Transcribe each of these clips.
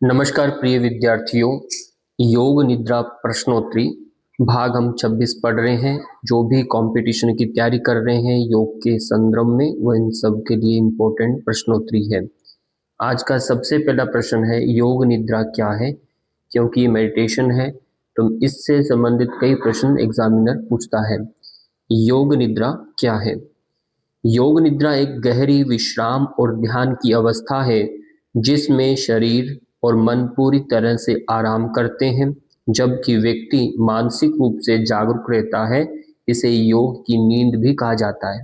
नमस्कार प्रिय विद्यार्थियों। योग निद्रा प्रश्नोत्तरी भाग हम 26 पढ़ रहे हैं। जो भी कंपटीशन की तैयारी कर रहे हैं योग के संदर्भ में, वो इन सब के लिए इम्पोर्टेंट प्रश्नोत्तरी है। आज का सबसे पहला प्रश्न है, योग निद्रा क्या है? क्योंकि ये मेडिटेशन है तो इससे संबंधित कई प्रश्न एग्जामिनर पूछता है। योग निद्रा क्या है? योग निद्रा एक गहरी विश्राम और ध्यान की अवस्था है जिसमें शरीर और मन पूरी तरह से आराम करते हैं, जबकि व्यक्ति मानसिक रूप से जागरूक रहता है। इसे योग की नींद भी कहा जाता है।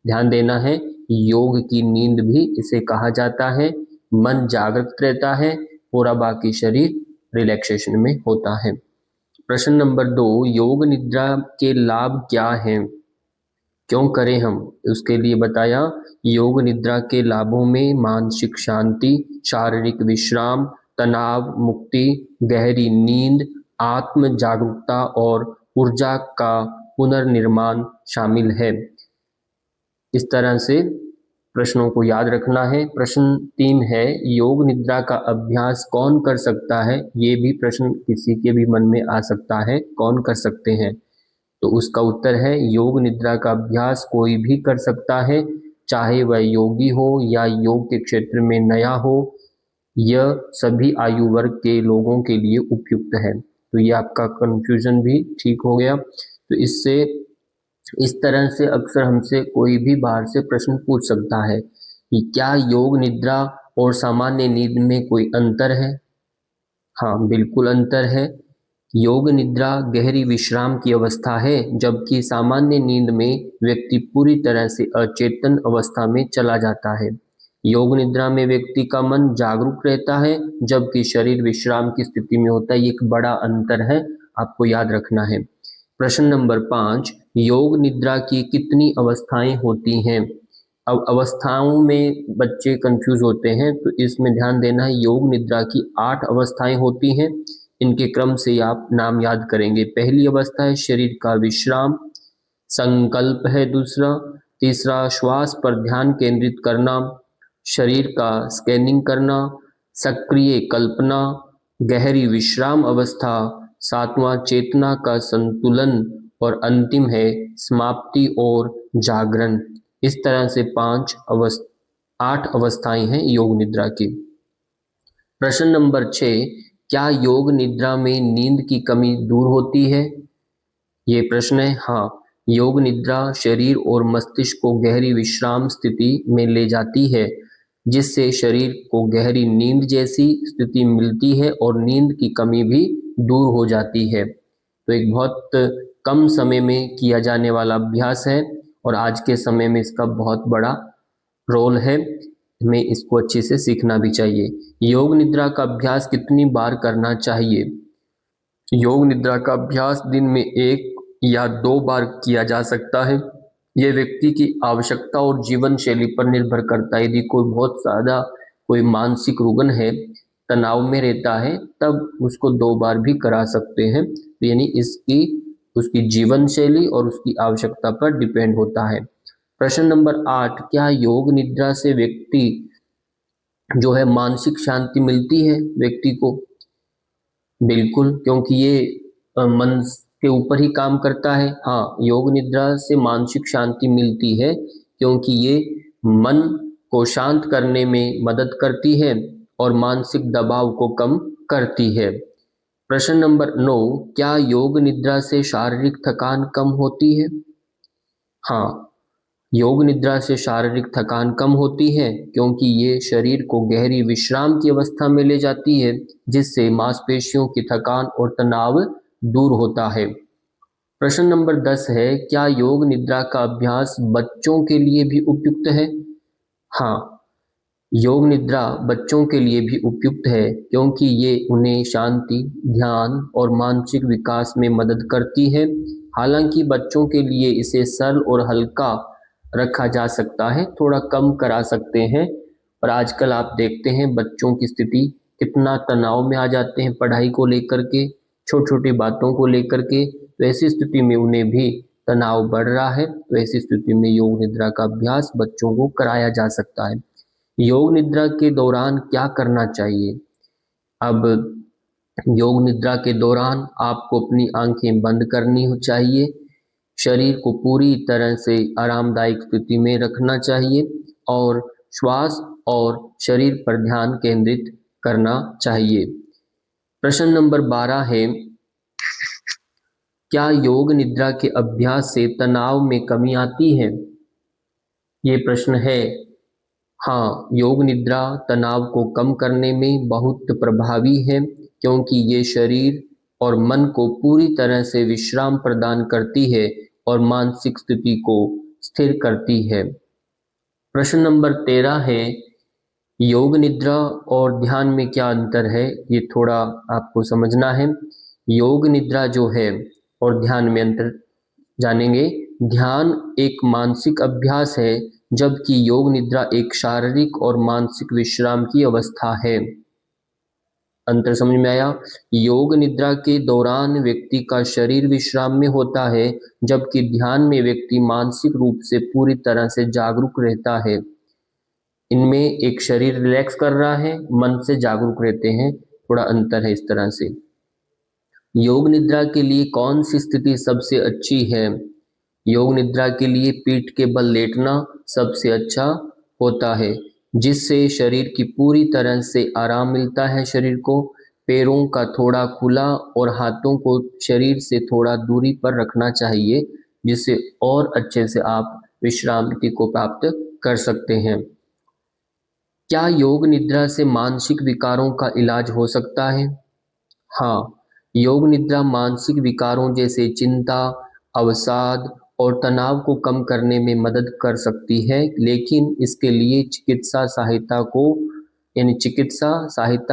ध्यान देना है, योग की नींद भी इसे कहा जाता है। मन जागृत रहता है, पूरा बाकी शरीर रिलैक्सेशन में होता है। प्रश्न नंबर 2, योग निद्रा के लाभ क्या हैं? क्यों करें हम? उसके लिए बताया, योग निद्रा के लाभों में मानसिक शांति, शारीरिक विश्राम, तनाव मुक्ति, गहरी नींद, आत्म जागरूकता और ऊर्जा का पुनर्निर्माण शामिल है। इस तरह से प्रश्नों को याद रखना है। प्रश्न 3 है, योग निद्रा का अभ्यास कौन कर सकता है? ये भी प्रश्न किसी के भी मन में आ सकता है, कौन कर सकते हैं? तो उसका उत्तर है, योग निद्रा का अभ्यास कोई भी कर सकता है, चाहे वह योगी हो या योग के क्षेत्र में नया हो। यह सभी आयु वर्ग के लोगों के लिए उपयुक्त है। तो ये आपका कंफ्यूजन भी ठीक हो गया। तो इससे इस तरह से अक्सर हमसे कोई भी बाहर से प्रश्न पूछ सकता है कि क्या योग निद्रा और सामान्य नींद में कोई अंतर है? हाँ, बिल्कुल अंतर है। योग निद्रा गहरी विश्राम की अवस्था है, जबकि सामान्य नींद में व्यक्ति पूरी तरह से अचेतन अवस्था में चला जाता है। योग निद्रा में व्यक्ति का मन जागरूक रहता है, जबकि शरीर विश्राम की स्थिति में होता है। ये एक बड़ा अंतर है, आपको याद रखना है। प्रश्न नंबर 5, योग निद्रा की कितनी अवस्थाएं होती हैं? अब अवस्थाओं में बच्चे कंफ्यूज होते हैं, तो इसमें ध्यान देना है। योग निद्रा की 8 अवस्थाएं होती हैं। इनके क्रम से आप नाम याद करेंगे। पहली अवस्था है शरीर का विश्राम, संकल्प है दूसरा। तीसरा, श्वास पर ध्यान केंद्रित करना, शरीर का स्कैनिंग करना, सक्रिय कल्पना, गहरी विश्राम अवस्था। सातवां, चेतना का संतुलन, और अंतिम है समाप्ति और जागरण। इस तरह से 8 अवस्थाएं हैं योग निद्रा की। प्रश्न नंबर 6, क्या योग निद्रा में नींद की कमी दूर होती है? ये प्रश्न है। हाँ, योग निद्रा शरीर और मस्तिष्क को गहरी विश्राम स्थिति में ले जाती है, जिससे शरीर को गहरी नींद जैसी स्थिति मिलती है और नींद की कमी भी दूर हो जाती है। तो एक बहुत कम समय में किया जाने वाला अभ्यास है और आज के समय में इसका बहुत बड़ा रोल है। हमें इसको अच्छे से सीखना भी चाहिए। योग निद्रा का अभ्यास कितनी बार करना चाहिए? योग निद्रा का अभ्यास दिन में 1 या 2 बार किया जा सकता है। यह व्यक्ति की आवश्यकता और जीवन शैली पर निर्भर करता है। यदि कोई बहुत ज़्यादा कोई मानसिक रुग्ण है, तनाव में रहता है, तब उसको 2 बार भी करा सकते हैं। तो यानी उसकी जीवन शैली और उसकी आवश्यकता पर डिपेंड होता है। प्रश्न नंबर 8, क्या योग निद्रा से व्यक्ति जो है मानसिक शांति मिलती है व्यक्ति को? बिल्कुल, क्योंकि ये मन के ऊपर ही काम करता है। हाँ, योग निद्रा से मानसिक शांति मिलती है क्योंकि ये मन को शांत करने में मदद करती है और मानसिक दबाव को कम करती है। प्रश्न नंबर 9, क्या योग निद्रा से शारीरिक थकान कम होती है? हाँ, योग निद्रा से शारीरिक थकान कम होती है क्योंकि ये शरीर को गहरी विश्राम की अवस्था में ले जाती है, जिससे मांसपेशियों की थकान और तनाव दूर होता है। प्रश्न नंबर 10 है, क्या योग निद्रा का अभ्यास बच्चों के लिए भी उपयुक्त है? हाँ, योग निद्रा बच्चों के लिए भी उपयुक्त है क्योंकि ये उन्हें शांति, ध्यान और मानसिक विकास में मदद करती है। हालांकि बच्चों के लिए इसे सरल और हल्का रखा जा सकता है, थोड़ा कम करा सकते हैं। पर आजकल आप देखते हैं बच्चों की स्थिति कितना तनाव में आ जाते हैं पढ़ाई को लेकर के, छोटी छोटी बातों को लेकर के। तो ऐसी स्थिति में उन्हें भी तनाव बढ़ रहा है। तो ऐसी स्थिति में योग निद्रा का अभ्यास बच्चों को कराया जा सकता है। योग निद्रा के दौरान क्या करना चाहिए? अब योग निद्रा के दौरान आपको अपनी आंखें बंद करनी चाहिए, शरीर को पूरी तरह से आरामदायक स्थिति में रखना चाहिए और श्वास और शरीर पर ध्यान केंद्रित करना चाहिए। प्रश्न नंबर 12 है, क्या योग निद्रा के अभ्यास से तनाव में कमी आती है? ये प्रश्न है। हाँ, योग निद्रा तनाव को कम करने में बहुत प्रभावी है क्योंकि ये शरीर और मन को पूरी तरह से विश्राम प्रदान करती है और मानसिक स्थिति को स्थिर करती है। प्रश्न नंबर 13 है, योग निद्रा और ध्यान में क्या अंतर है? ये थोड़ा आपको समझना है। योग निद्रा जो है और ध्यान में अंतर जानेंगे। ध्यान एक मानसिक अभ्यास है जबकि योग निद्रा एक शारीरिक और मानसिक विश्राम की अवस्था है। अंतर समझ में आया? योग निद्रा के दौरान व्यक्ति का शरीर विश्राम में होता है जबकि ध्यान में व्यक्ति मानसिक रूप से पूरी तरह से जागरूक रहता है। इनमें एक शरीर रिलैक्स कर रहा है, मन से जागरूक रहते हैं, थोड़ा अंतर है इस तरह से। योग निद्रा के लिए कौन सी स्थिति सबसे अच्छी है? योग निद्रा के लिए पीठ के बल लेटना सबसे अच्छा होता है जिससे शरीर की पूरी तरह से आराम मिलता है। शरीर को पैरों का थोड़ा खुला और हाथों को शरीर से थोड़ा दूरी पर रखना चाहिए जिससे और अच्छे से आप विश्रांति को प्राप्त कर सकते हैं। क्या योग निद्रा से मानसिक विकारों का इलाज हो सकता है? हाँ, योग निद्रा मानसिक विकारों जैसे चिंता, अवसाद और तनाव को कम करने में मदद कर सकती है, लेकिन इसके लिए चिकित्सा सहायता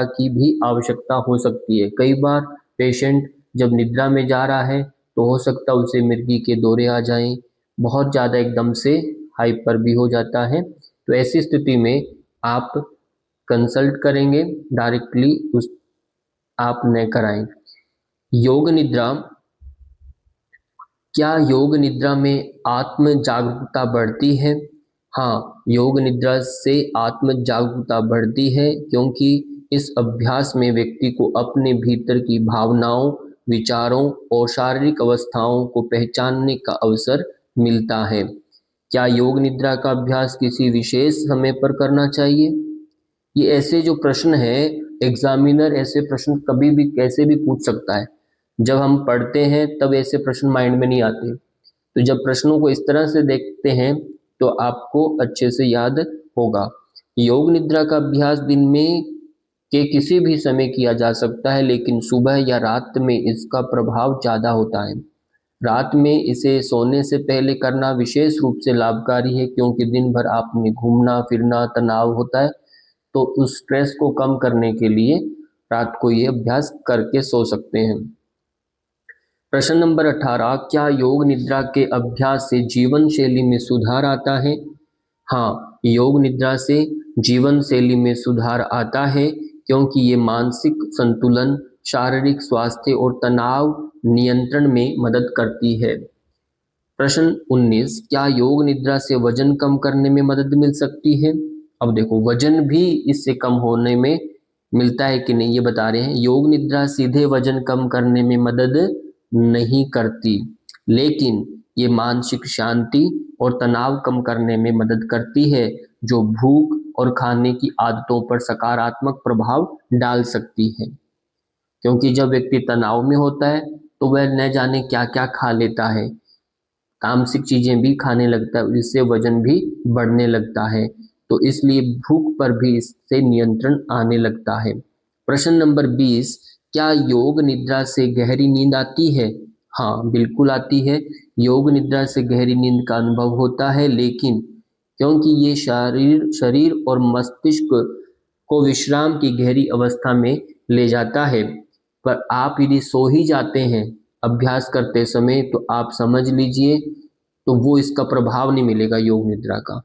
की भी आवश्यकता हो सकती है। कई बार पेशेंट जब निद्रा में जा रहा है तो हो सकता है उसे मिर्गी के दौरे आ जाएं, बहुत ज़्यादा एकदम से हाइपर भी हो जाता है। तो ऐसी स्थिति में आप कंसल्ट करेंगे, डायरेक्टली उस आप न कराएं। योग निद्रा, क्या योग निद्रा में आत्म जागरूकता बढ़ती है? हाँ, योग निद्रा से आत्म जागरूकता बढ़ती है क्योंकि इस अभ्यास में व्यक्ति को अपने भीतर की भावनाओं, विचारों और शारीरिक अवस्थाओं को पहचानने का अवसर मिलता है। क्या योग निद्रा का अभ्यास किसी विशेष समय पर करना चाहिए? ये ऐसे जो प्रश्न है, एग्जामिनर ऐसे प्रश्न कभी भी कैसे भी पूछ सकता है। जब हम पढ़ते हैं तब ऐसे प्रश्न माइंड में नहीं आते, तो जब प्रश्नों को इस तरह से देखते हैं तो आपको अच्छे से याद होगा। योग निद्रा का अभ्यास दिन में के किसी भी समय किया जा सकता है, लेकिन सुबह या रात में इसका प्रभाव ज़्यादा होता है। रात में इसे सोने से पहले करना विशेष रूप से लाभकारी है क्योंकि दिन भर आपने घूमना फिरना तनाव होता है, तो उस स्ट्रेस को कम करने के लिए रात को ये अभ्यास करके सो सकते हैं। प्रश्न नंबर 18, क्या योग निद्रा के अभ्यास से जीवन शैली में सुधार आता है? हाँ, योग निद्रा से जीवन शैली में सुधार आता है क्योंकि ये मानसिक संतुलन, शारीरिक स्वास्थ्य और तनाव नियंत्रण में मदद करती है। प्रश्न 19, क्या योग निद्रा से वजन कम करने में मदद मिल सकती है? अब देखो, वजन भी इससे कम होने में मिलता है कि नहीं ये बता रहे हैं। योग निद्रा सीधे वजन कम करने में मदद नहीं करती, लेकिन ये मानसिक शांति और तनाव कम करने में मदद करती है जो भूख और खाने की आदतों पर सकारात्मक प्रभाव डाल सकती है। क्योंकि जब व्यक्ति तनाव में होता है तो वह न जाने क्या क्या खा लेता है, तामसिक चीजें भी खाने लगता है, जिससे वजन भी बढ़ने लगता है, तो इसलिए भूख पर भी इससे नियंत्रण आने लगता है। प्रश्न नंबर 20, क्या योग निद्रा से गहरी नींद आती है? हाँ, बिल्कुल आती है। योग निद्रा से गहरी नींद का अनुभव होता है, लेकिन क्योंकि ये शरीर और मस्तिष्क को विश्राम की गहरी अवस्था में ले जाता है, पर आप यदि सो ही जाते हैं अभ्यास करते समय तो आप समझ लीजिए तो वो इसका प्रभाव नहीं मिलेगा योग निद्रा का।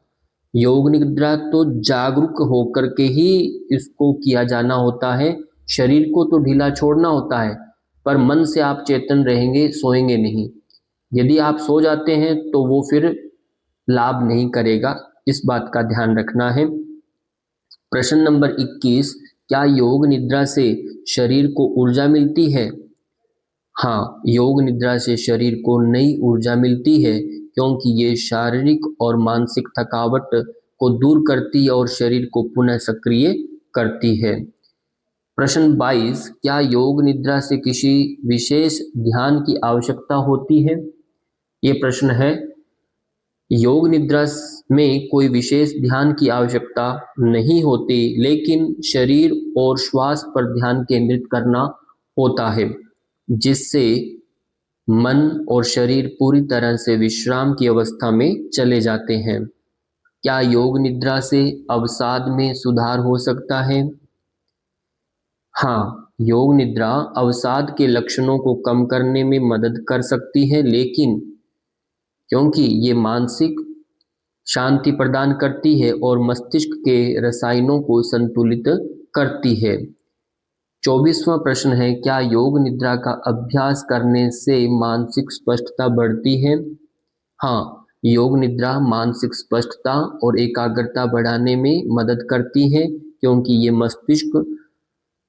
योग निद्रा तो जागरूक होकर के ही इसको किया जाना होता है। शरीर को तो ढीला छोड़ना होता है, पर मन से आप चेतन रहेंगे, सोएंगे नहीं। यदि आप सो जाते हैं तो वो फिर लाभ नहीं करेगा, इस बात का ध्यान रखना है। प्रश्न नंबर 21, क्या योग निद्रा से शरीर को ऊर्जा मिलती है? हाँ, योग निद्रा से शरीर को नई ऊर्जा मिलती है क्योंकि ये शारीरिक और मानसिक थकावट को दूर करती है और शरीर को पुनः सक्रिय करती है। प्रश्न 22, क्या योग निद्रा से किसी विशेष ध्यान की आवश्यकता होती है? ये प्रश्न है। योग निद्रा में कोई विशेष ध्यान की आवश्यकता नहीं होती, लेकिन शरीर और श्वास पर ध्यान केंद्रित करना होता है, जिससे मन और शरीर पूरी तरह से विश्राम की अवस्था में चले जाते हैं। क्या योग निद्रा से अवसाद में सुधार हो सकता है? हाँ, योग निद्रा अवसाद के लक्षणों को कम करने में मदद कर सकती है, लेकिन क्योंकि ये मानसिक शांति प्रदान करती है और मस्तिष्क के रसायनों को संतुलित करती है। 24वां प्रश्न है, क्या योग निद्रा का अभ्यास करने से मानसिक स्पष्टता बढ़ती है? हाँ, योग निद्रा मानसिक स्पष्टता और एकाग्रता बढ़ाने में मदद करती है क्योंकि ये मस्तिष्क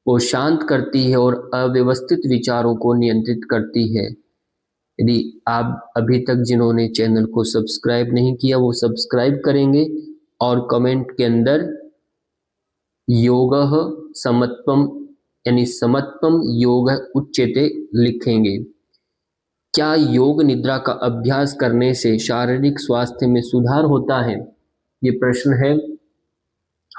को शांत करती है और अव्यवस्थित विचारों को नियंत्रित करती है। यदि आप अभी तक जिन्होंने चैनल को सब्सक्राइब नहीं किया वो सब्सक्राइब करेंगे और कमेंट के अंदर योगः समत्वम यानी समत्वम योग उच्यते लिखेंगे। क्या योग निद्रा का अभ्यास करने से शारीरिक स्वास्थ्य में सुधार होता है? ये प्रश्न है।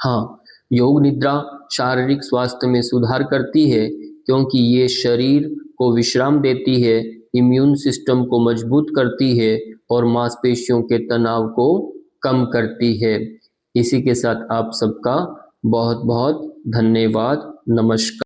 हाँ, योग निद्रा शारीरिक स्वास्थ्य में सुधार करती है क्योंकि ये शरीर को विश्राम देती है, इम्यून सिस्टम को मजबूत करती है और मांसपेशियों के तनाव को कम करती है। इसी के साथ आप सबका बहुत बहुत धन्यवाद। नमस्कार।